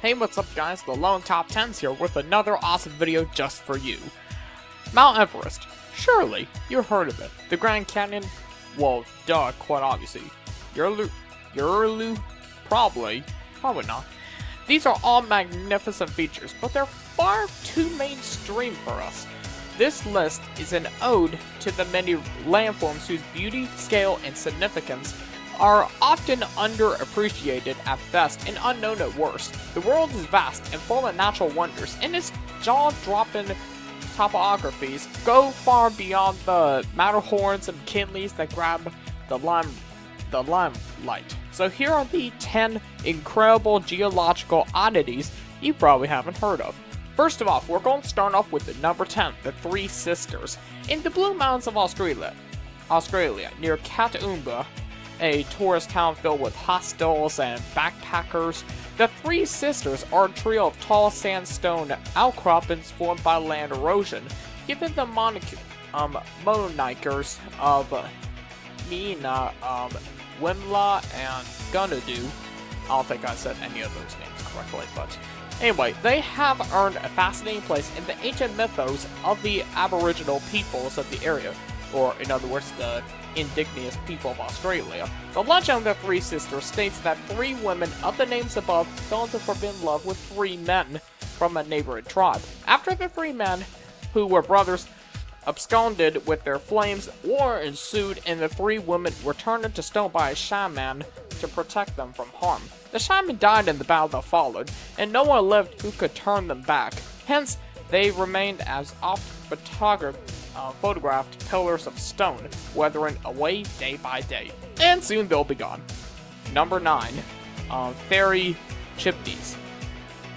Hey, what's up guys, the Lone Top 10s here with another awesome video just for you. Mount Everest. Surely, you heard of it. The Grand Canyon? Well, duh, quite obviously. Urulu? Probably not. These are all magnificent features, but they're far too mainstream for us. This list is an ode to the many landforms whose beauty, scale, and significance are often underappreciated at best and unknown at worst. The world is vast and full of natural wonders, and its jaw-dropping topographies go far beyond the Matterhorns and McKinleys that grab the limelight. So here are the 10 incredible geological oddities you probably haven't heard of. First of all, we're going to start off with the number 10, the Three Sisters. In the Blue Mountains of Australia, near Katoomba, a tourist town filled with hostels and backpackers, the Three Sisters are a trio of tall sandstone outcroppings formed by land erosion, giving the monikers of Mina, Wimla, and Gunadu. I don't think I said any of those names correctly, but anyway, they have earned a fascinating place in the ancient mythos of the Aboriginal peoples of the area, or in other words, the indigenous people of Australia. The legend of the Three Sisters states that three women of the names above fell into forbidden love with three men from a neighboring tribe. After the three men, who were brothers, absconded with their flames, war ensued, and the three women were turned into stone by a shaman to protect them from harm. The shaman died in the battle that followed, and no one lived who could turn them back. Hence, they remained as photographed pillars of stone, weathering away day by day. And soon they'll be gone. Number 9. Fairy Chimneys.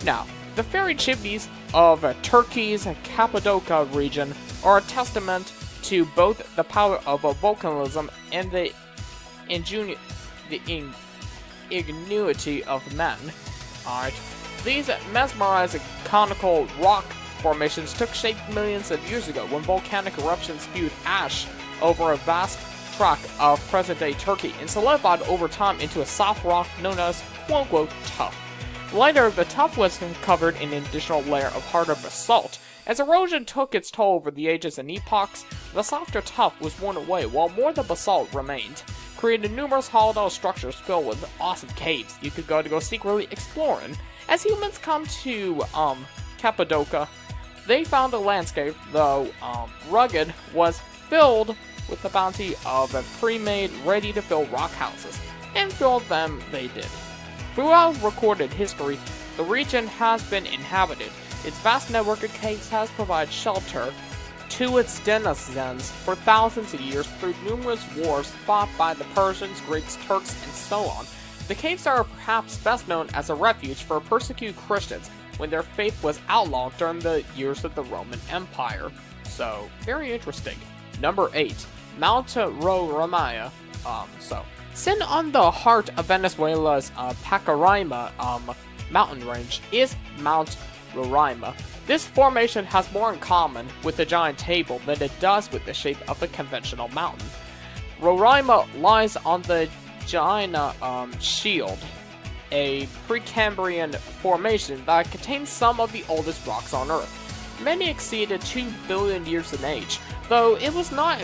Now, the fairy chimneys of Turkey's Cappadocia region are a testament to both the power of volcanism and the ingenuity of men. Alright. These mesmerizing conical rock formations took shape millions of years ago when volcanic eruptions spewed ash over a vast tract of present-day Turkey and solidified over time into a soft rock known as quote-unquote tuff. Later, the tuff was covered in an additional layer of harder basalt. As erosion took its toll over the ages and epochs, the softer tuff was worn away while more of the basalt remained, creating numerous hollowed-out structures filled with awesome caves you could go secretly exploring. As humans come to Cappadocia, they found the landscape, though rugged, was filled with the bounty of pre-made, ready-to-fill rock houses, and filled them they did. Throughout recorded history, the region has been inhabited. Its vast network of caves has provided shelter to its denizens for thousands of years through numerous wars fought by the Persians, Greeks, Turks, and so on. The caves are perhaps best known as a refuge for persecuted Christians when their faith was outlawed during the years of the Roman Empire. So, very interesting. Number 8. Mount Roraima. Sitting on the heart of Venezuela's Pacaraima mountain range is Mount Roraima. This formation has more in common with the giant table than it does with the shape of a conventional mountain. Roraima lies on the Jaina Shield, a Precambrian formation that contains some of the oldest rocks on Earth. Many exceeded 2 billion years in age, though it was not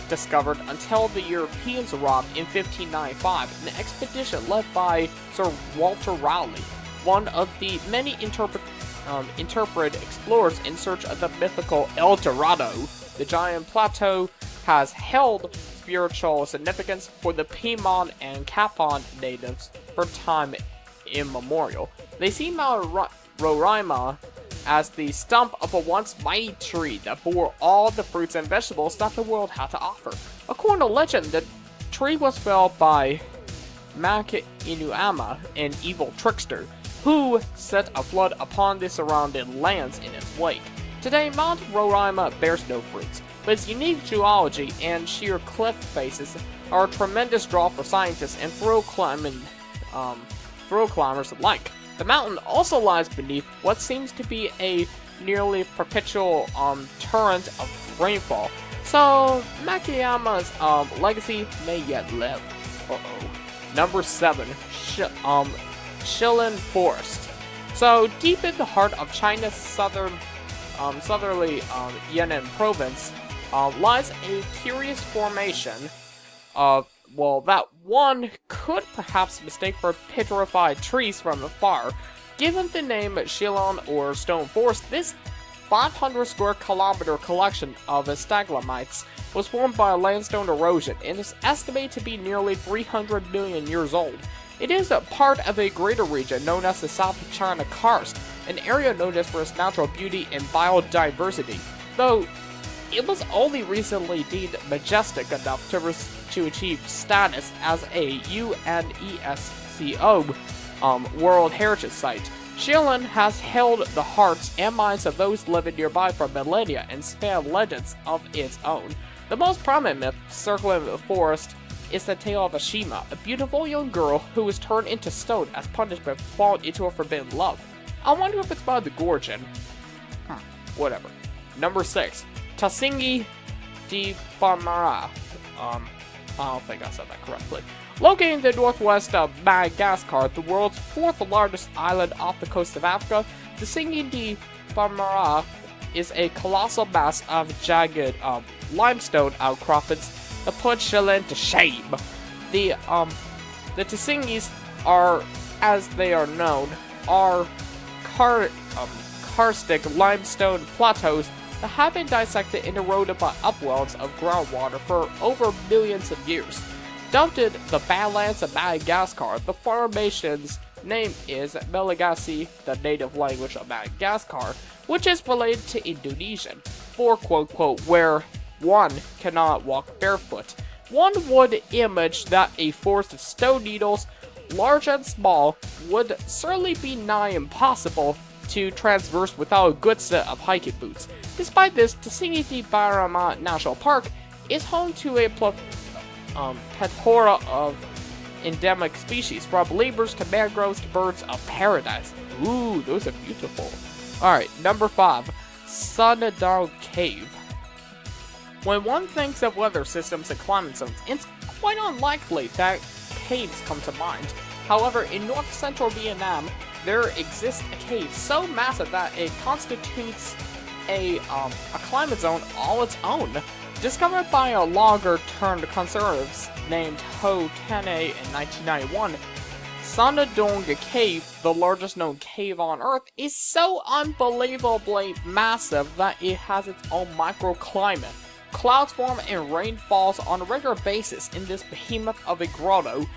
discovered until the Europeans arrived in 1595, an expedition led by Sir Walter Raleigh, one of the many interpreted explorers in search of the mythical El Dorado. The giant plateau has held spiritual significance for the Piedmont and Capon natives for time immemorial. They see Mount Roraima as the stump of a once mighty tree that bore all the fruits and vegetables that the world had to offer. According to legend, the tree was felled by Makinuama, an evil trickster, who set a flood upon the surrounding lands in its wake. Today, Mount Roraima bears no fruits, but its unique geology and sheer cliff faces are a tremendous draw for scientists and thrill climbers alike. The mountain also lies beneath what seems to be a nearly perpetual torrent of rainfall, so Makiyama's legacy may yet live. Number 7, Shilin Forest. So, deep in the heart of China's southerly Yan'an province lies a curious formation that one could perhaps mistake for petrified trees from afar. Given the name Shilon or Stone Forest, this 500 square kilometer collection of stalagmites was formed by limestone erosion and is estimated to be nearly 300 million years old. It is a part of a greater region known as the South China Karst, an area noted for its natural beauty and biodiversity, though it was only recently deemed majestic enough to achieve status as a UNESCO World Heritage Site. Shilin has held the hearts and minds of those living nearby for millennia and span legends of its own. The most prominent myth circling the forest is the tale of Ashima, a beautiful young girl who was turned into stone as punishment for falling into a forbidden love. I wonder if it's by the Gorgon. Whatever. Number 6. Tasingi di Bamara. I don't think I said that correctly. Located in the northwest of Madagascar, the world's 4th largest island off the coast of Africa, Tasingi di Bamara is a colossal mass of jagged limestone outcroppings that put Shilin to shame. The Tasingis are, as they are known, are karstic limestone plateaus that have been dissected and eroded by upwells of groundwater for over millions of years. Dubbed the Badlands of Madagascar, the formation's name is Malagasy, the native language of Madagascar, which is related to Indonesian, for quote-quote, where one cannot walk barefoot. One would image that a forest of stone needles, large and small, would certainly be nigh impossible to traverse without a good set of hiking boots. Despite this, Tasingi di Barama National Park is home to a plethora of endemic species, from lemurs to mangroves to birds of paradise. Ooh, those are beautiful. Alright, number 5. Sundown Cave. When one thinks of weather systems and climate zones, it's quite unlikely that caves come to mind. However, in north-central Vietnam, there exists a cave so massive that it constitutes a climate zone all its own. Discovered by a logger-turned conservatives named Ho Tane in 1991, Sundown Cave, the largest known cave on Earth, is so unbelievably massive that it has its own microclimate. Clouds form and rain falls on a regular basis in this behemoth of a grotto,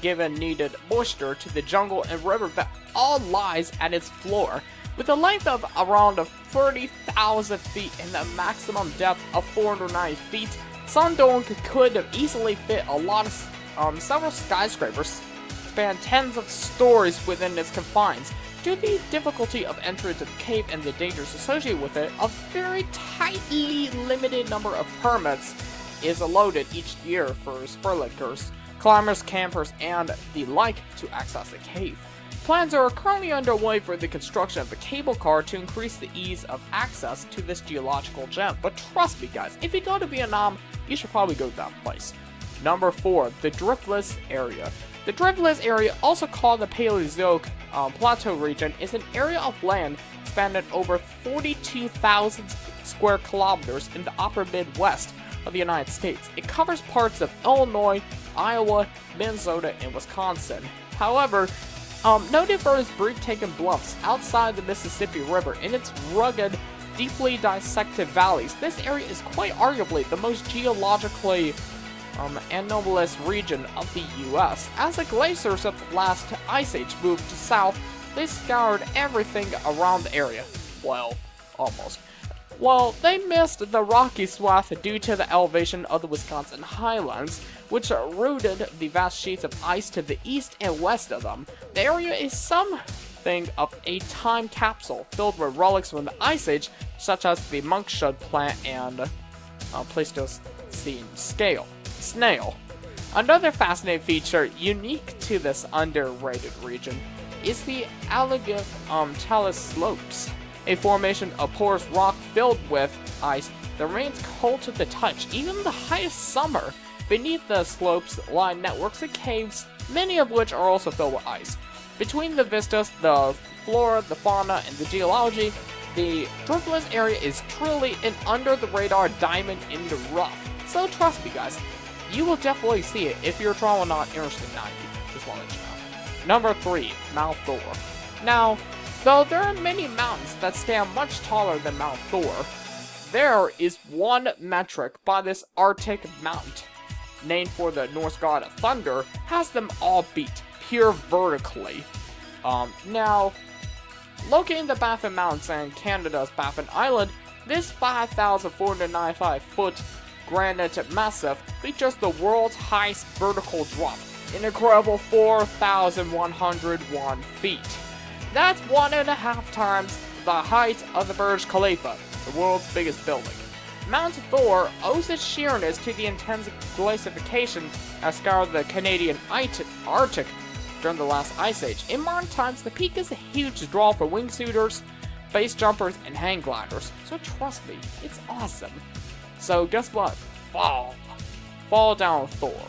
given needed moisture to the jungle and river that all lies at its floor. With a length of around 30,000 feet and a maximum depth of 490 feet, Sundown could easily fit a lot of several skyscrapers, span tens of stories within its confines. Due to the difficulty of entry to the cave and the dangers associated with it, a very tightly limited number of permits is allotted each year for spelunker, climbers, campers, and the like to access the cave. Plans are currently underway for the construction of a cable car to increase the ease of access to this geological gem, but trust me guys, if you go to Vietnam, you should probably go to that place. Number 4, the Driftless Area. The Driftless Area, also called the Paleozoic Plateau region, is an area of land spanning over 42,000 square kilometers in the upper Midwest of the United States. It covers parts of Illinois, Iowa, Minnesota, and Wisconsin. However, noted for its breathtaking bluffs outside the Mississippi River and its rugged, deeply dissected valleys, this area is quite arguably the most geologically anomalous region of the U.S. As the glaciers of the last ice age moved south, they scoured everything around the area. Well, almost. Well, they missed the rocky swath due to the elevation of the Wisconsin Highlands, which rooted the vast sheets of ice to the east and west of them. The area is something of a time capsule filled with relics from the Ice Age, such as the monkshud plant and Pleistocene snail. Another fascinating feature unique to this underrated region is the Allegheny Talus Slopes, a formation of porous rock filled with ice that remains cold to the touch even in the height of summer. Beneath the slopes lie networks of caves, many of which are also filled with ice. Between the vistas, the flora, the fauna, and the geology, the Driftwood's area is truly an under-the-radar diamond in the rough. So trust me guys, you will definitely see it if you're travel not interested in that. Just want to let you know. Number 3, Mount Thor. Now, though there are many mountains that stand much taller than Mount Thor, there is one metric by this Arctic mountain, named for the Norse god of thunder, has them all beat, pure vertically. Now, located in the Baffin Mountains and Canada's Baffin Island, this 5,495-foot granite massif features the world's highest vertical drop, an incredible 4,101 feet. That's 1.5 times the height of the Burj Khalifa, the world's biggest building. Mount Thor owes its sheerness to the intense glaciation that scoured the Canadian Arctic during the last ice age. In modern times, the peak is a huge draw for wingsuiters, base jumpers, and hang gliders. So trust me, it's awesome. So guess what? Fall down Thor.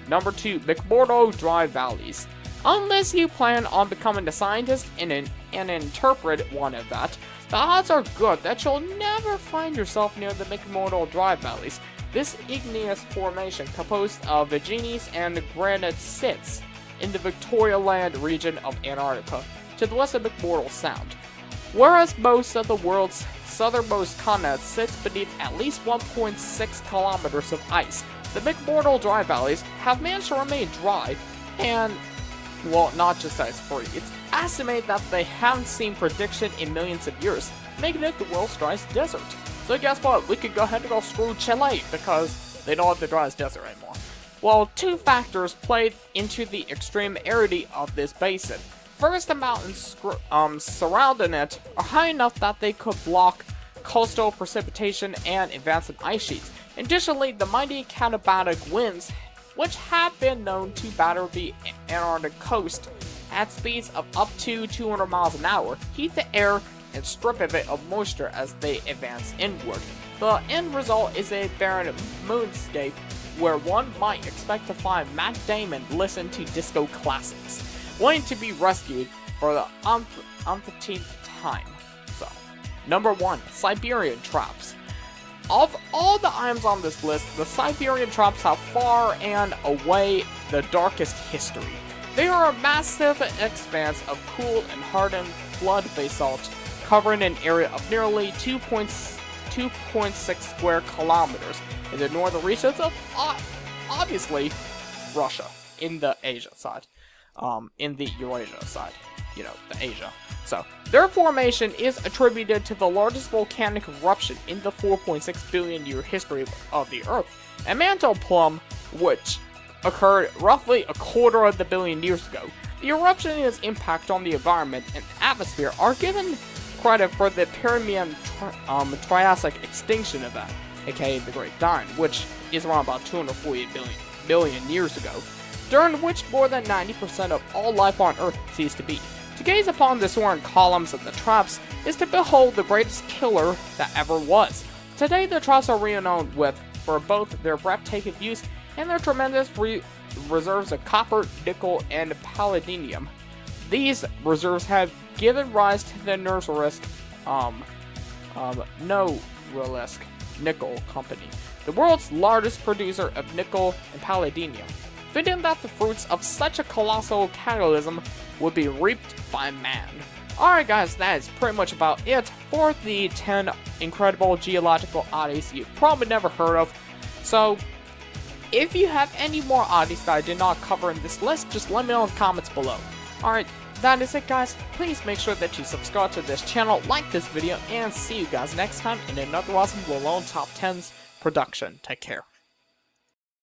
Number 2, McMurdo Dry Valleys. Unless you plan on becoming a scientist and interpret one of that, the odds are good that you'll never find yourself near the McMurdo Dry Valleys. This igneous formation, composed of gneiss and granite, sits in the Victoria Land region of Antarctica, to the west of McMurdo Sound. Whereas most of the world's southernmost continent sits beneath at least 1.6 kilometers of ice, the McMurdo Dry Valleys have managed to remain dry and, well, not just ice-free. It's estimated that they haven't seen prediction in millions of years, making it the world's driest desert. So guess what? We could go ahead and go screw Chile, because they don't have the driest desert anymore. Well, 2 factors played into the extreme aridity of this basin. First, the mountains surrounding it are high enough that they could block coastal precipitation and advancing ice sheets. Additionally, the mighty katabatic winds, which have been known to batter the Antarctic coast at speeds of up to 200 miles an hour, heat the air and strip of it of moisture as they advance inward. The end result is a barren moonscape where one might expect to find Matt Damon listen to disco classics, wanting to be rescued for the umpteenth time. So, number 1, Siberian Traps. Of all the items on this list, the Siberian Traps have far and away the darkest history. They are a massive expanse of cooled and hardened flood basalt covering an area of nearly 2.6 square kilometers in the northern regions of, obviously, Russia, in the Asia side. In the Eurasia side, the Asia. So, their formation is attributed to the largest volcanic eruption in the 4.6 billion year history of the Earth, a mantle plume which occurred roughly a quarter of the billion years ago. The eruption and its impact on the environment and atmosphere are given credit for the Permian Triassic extinction event, aka the Great Dying, which is around about 248 billion years ago, during which more than 90% of all life on Earth ceased to be. To gaze upon the soaring columns of the traps is to behold the greatest killer that ever was. Today, the traps are renowned for both their breathtaking views and their tremendous reserves of copper, nickel, and palladium. These reserves have given rise to the Norilsk Nickel Company, the world's largest producer of nickel and palladium. Fitting that the fruits of such a colossal catalysm would be reaped by man. Alright guys, that is pretty much about it for the 10 incredible geological oddities you've probably never heard of. So, if you have any more oddities that I did not cover in this list, just let me know in the comments below. Alright, that is it guys. Please make sure that you subscribe to this channel, like this video, and see you guys next time in another awesome Malone Top 10s production. Take care.